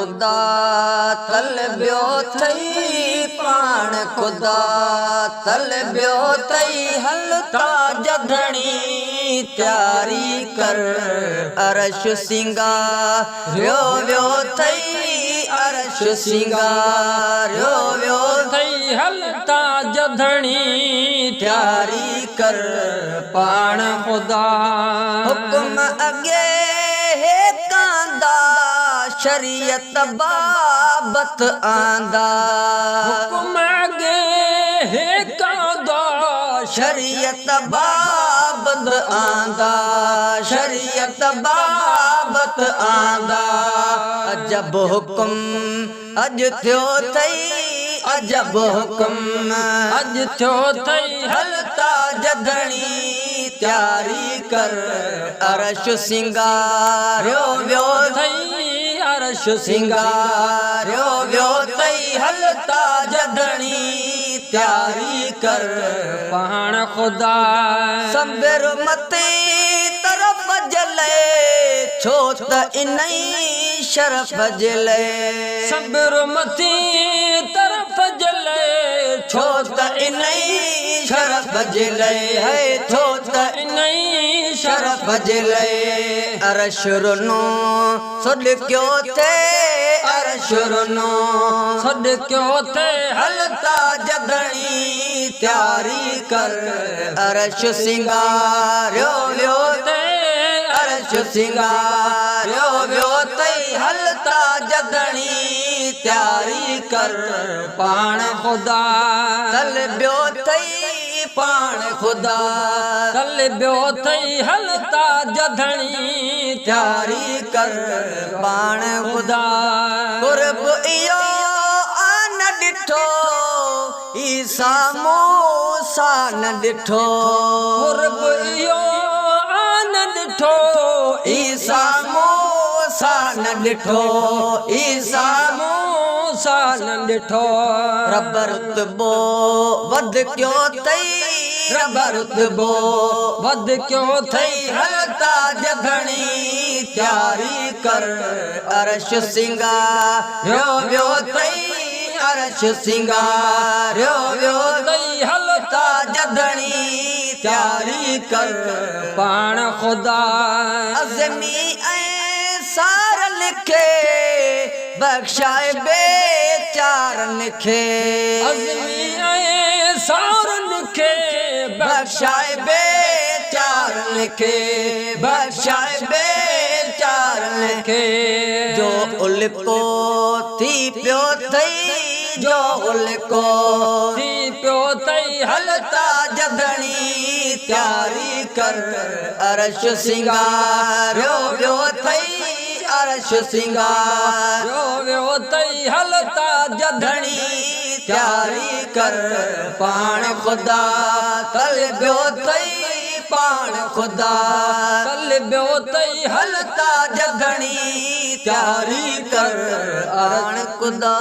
खुदा तलबियो थई पाण खुदा तलबियो थई हलता जधणी तैयारी कर अरश सिंगारियो व्यो थई अरश सिंगारियो व्यो थई हलता जधणी तैयारी कर पाण खुदा हुक्म अगे है कांदा शरीयत बाबत आंदा हुक्म अगे है कांदा शरीयत बाबत आंदा शरीयत बाबत आंदा अजब हुक्म अज थियो थई अजब हुक्म अज थियो थई हलता जधणी तैयारी कर अरश सिंगारियो व्यो थई अरश सिंगारियो व्यो थई हलता जधणी तैयारी कर पाण खुदा संबिर मते तरफ जले छो त इनई शरफ जले सब्र मती तरफ जले छो त इनई शरफ जले है छो त नहीं शरफ जले अरश रुनो सुड क्यो थे अरश रुनो सद क्यों थे हलता जधणी तैयारी कर अरश सिंगारियो व्यो ते अरश सिंगारियो व्यो तई हलता जधणी तैयारी कर पाण खुदा तलबियो थई पाण खुदा तलबियो थई हलता जधणी तैयारी कर पाण खुदा कुर्ब इयो आन डिठो ईसा मूसा न डिठो कुर्ब इयो आनंद ठो ईसा मूसा न डिठो ईसा मूसा न ॾिठो रब रुतबो वध क्यो थई रब रुतबो वध क्यों थई थई हलता जधणी तैयारी कर अरश सिंगारियो व्यो थई अरश सिंगारियो व्यो थई हलता जधणी तैयारी कर पाण खुदा अज़मी ऐं सार लिखे बख्शाए बेचारन खे अज़मी ऐं सारन खे बख्शाए बेचारन खे बख्शाए बेचारन खे जो उल्को थी पियो थई जो उल्को थी पियो थई हलता जधणी तैयारी कर अरश सिंगारियो व्यो थई अरश सिंगारियो व्यो थई हलता जधणी तैयारी कर पाण खुदा तलबियो थई पाण खुदा तलबियो थई हलता जधणी तैयारी कर पाण खुदा।